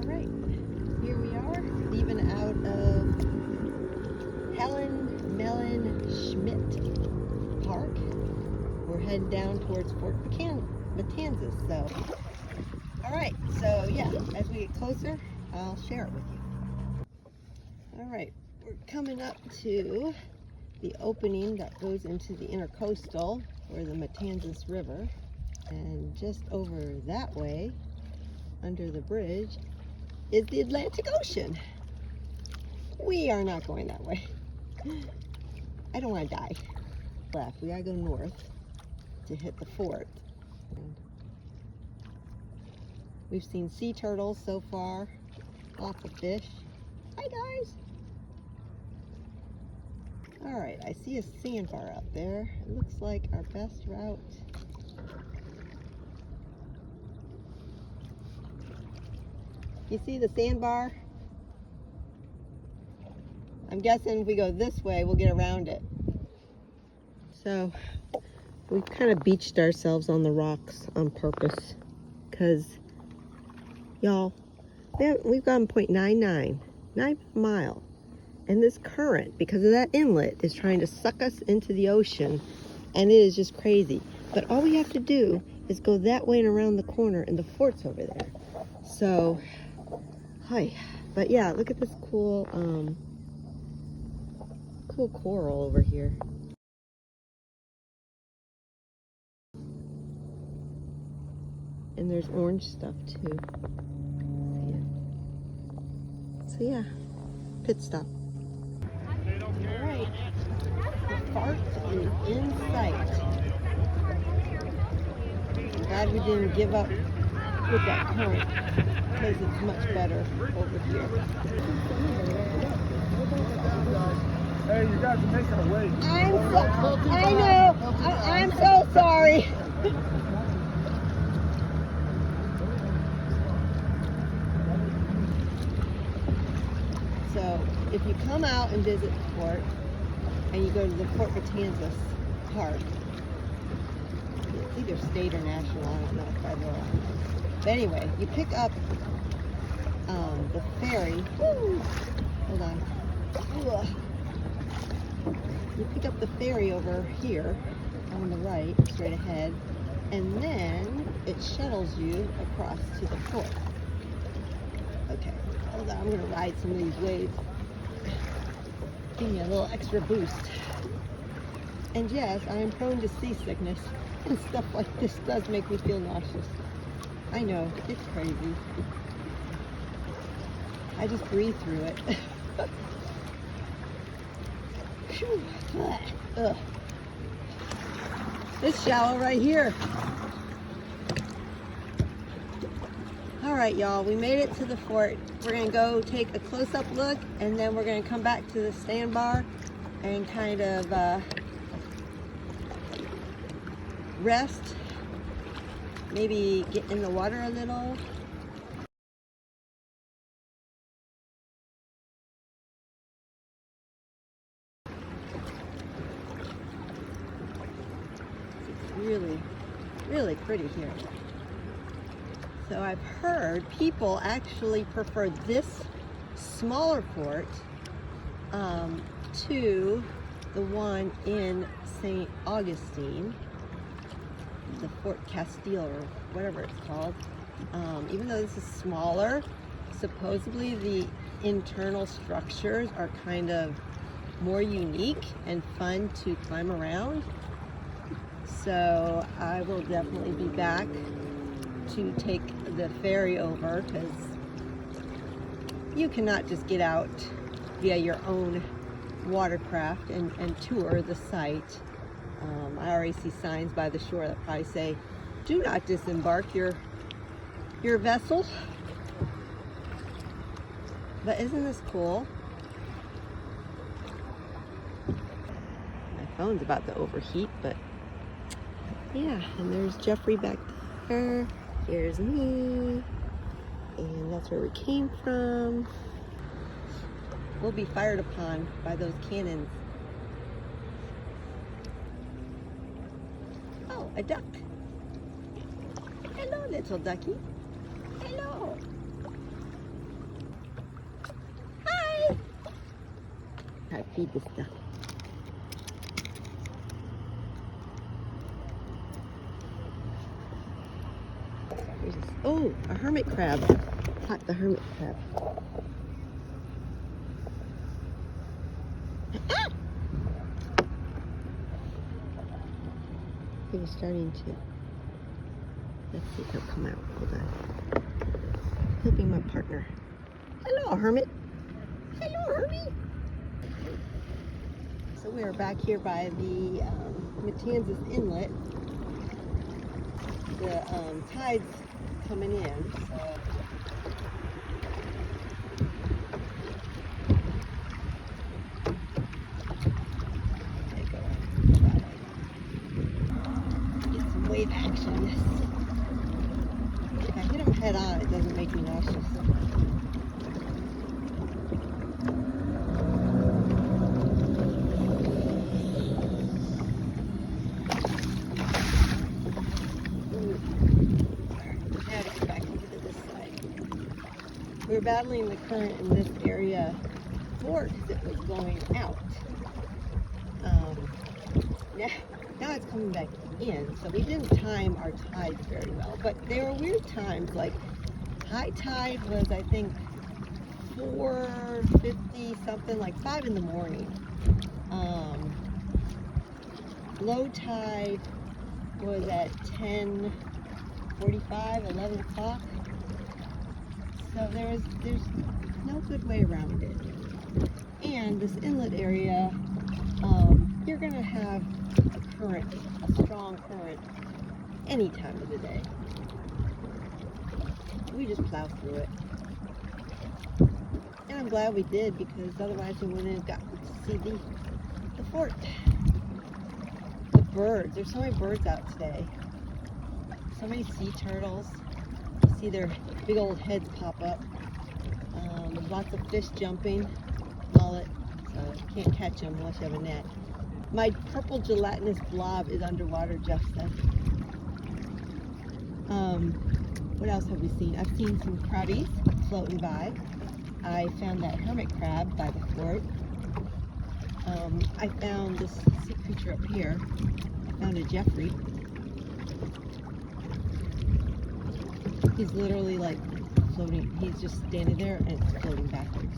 Alright, here we are, leaving out of Helen Mellon Schmidt Park. We're heading down towards Fort Matanzas, so. Alright, so yeah, as we get closer, I'll share it with you. Alright, we're coming up to the opening that goes into the intercoastal, or the Matanzas River. And just over that way, under the bridge, is the Atlantic Ocean. We are not going that way. I don't want to die. Left. We gotta go north to hit the fort. And we've seen sea turtles so far. Lots of fish. Hi guys. Alright, I see a sandbar out there. It looks like our best route. You see the sandbar? I'm guessing if we go this way, we'll get around it. So, we've kind of beached ourselves on the rocks on purpose. Because, y'all, we've gone 0.99, 9 mile. And this current, because of that inlet, is trying to suck us into the ocean. And it is just crazy. But all we have to do is go that way and around the corner, and the fort's over there. So, hi. But yeah, look at this cool coral over here. And there's orange stuff too. So yeah, pit stop. Alright, the fart is in sight. Glad we didn't give up with that current, because it's much better over here. Hey, you guys are making a wait. I know. I'm so sorry. So, if you come out and visit the fort, and you go to the Fort Matanzas Park, it's either state or national, I don't know, federal. But anyway, you pick up the ferry. Woo! Hold on. Ugh. You pick up the ferry over here on the right, straight ahead, and then it shuttles you across to the fort. Okay, hold on, I'm gonna ride some of these waves. Give me a little extra boost. And yes, I am prone to seasickness, and stuff like this does make me feel nauseous. I know, it's crazy. I just breathe through it. Ugh. This shallow right here. All right, y'all, we made it to the fort. We're gonna go take a close-up look, and then we're gonna come back to the sandbar and kind of rest, maybe get in the water a little. Really, really pretty here. So I've heard people actually prefer this smaller fort to the one in St. Augustine, the Fort Castile or whatever it's called. Even though this is smaller, supposedly the internal structures are kind of more unique and fun to climb around. So I will definitely be back to take the ferry over, because you cannot just get out via your own watercraft and tour the site. I already see signs by the shore that probably say, do not disembark your vessel. But isn't this cool? My phone's about to overheat, but yeah, and there's Jeffrey back there. Here's me. And that's where we came from. We'll be fired upon by those cannons. Oh, a duck. Hello, little ducky. Hello. feed this stuff. Oh, a hermit crab. Caught the hermit crab. Ah! He was starting to. Let's see if he'll come out. Hold on. He'll be my partner. Hello, hermit. Hello, hermit. So we are back here by the Matanzas Inlet. The tide's coming in, so get some wave action. If I hit them head on, it doesn't make me nauseous. We were battling the current in this area before because it was going out. Now it's coming back in, so we didn't time our tides very well. But there were weird times, like high tide was, I think, 4:50 something, like 5 in the morning. Low tide was at 10:45, 11 o'clock. So there's no good way around it. And this inlet area, you're gonna have a current, a strong current, any time of the day. We just plow through it. And I'm glad we did, because otherwise we wouldn't have gotten to see the fort. The birds, there's so many birds out today. So many sea turtles. See their big old heads pop up. Lots of fish jumping, mullet, so you can't catch them unless you have a net. My purple gelatinous blob is underwater, Jeff said. What else have we seen? I've seen some crabbies floating by. I found that hermit crab by the fort. I found this sea creature up here. I found a Jeffrey. He's literally like floating. He's just standing there and it's floating backwards.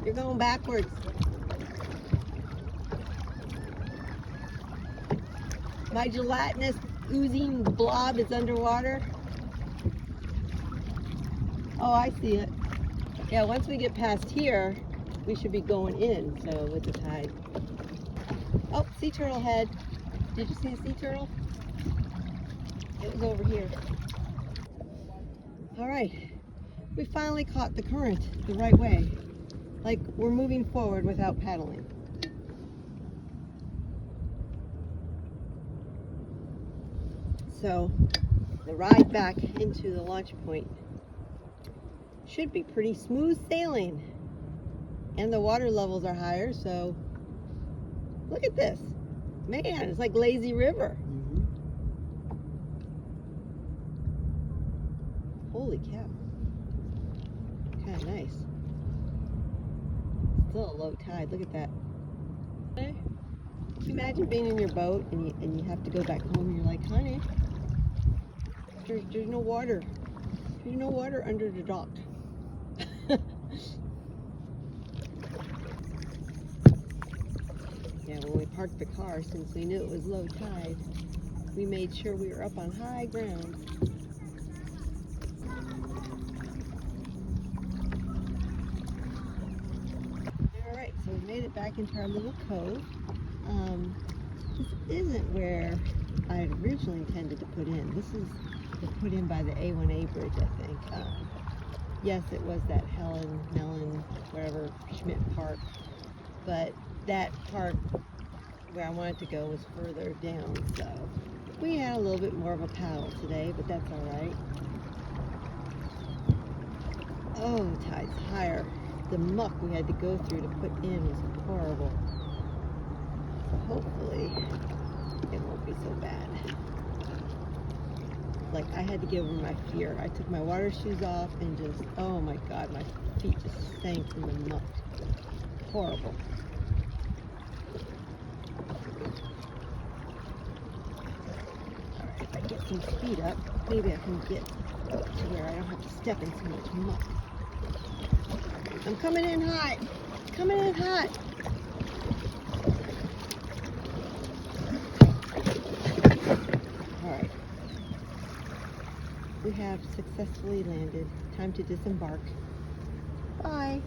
You're going backwards. My gelatinous oozing blob is underwater. Oh, I see it. Yeah, once we get past here, we should be going in, so with the tide. Oh, sea turtle head. Did you see a sea turtle? It was over here. All right, we finally caught the current the right way. Like, we're moving forward without paddling. So, the ride back into the launch point should be pretty smooth sailing. And the water levels are higher, so look at this. Man, it's like lazy river. Holy cow. Kind of nice. Still a low tide. Look at that. Can you imagine being in your boat and you have to go back home and you're like, honey, there's no water. There's no water under the dock. Yeah, when we parked the car, since we knew it was low tide, we made sure we were up on high ground. Alright, so we made it back into our little cove. This isn't where I had originally intended to put in. This is put in by the A1A bridge, I think. Yes, it was that Helen Mellon, whatever, Schmidt Park, but that part where I wanted to go was further down, so we had a little bit more of a paddle today, but that's all right. Oh, tide's higher. The muck we had to go through to put in was horrible. So hopefully it won't be so bad. Like, I had to get over my fear. I took my water shoes off and just, oh my God, my feet just sank in the muck. Horrible. Alright, if I get some speed up, maybe I can get up to where I don't have to step in so much muck. I'm coming in hot. Coming in hot. Alright. We have successfully landed. Time to disembark. Bye.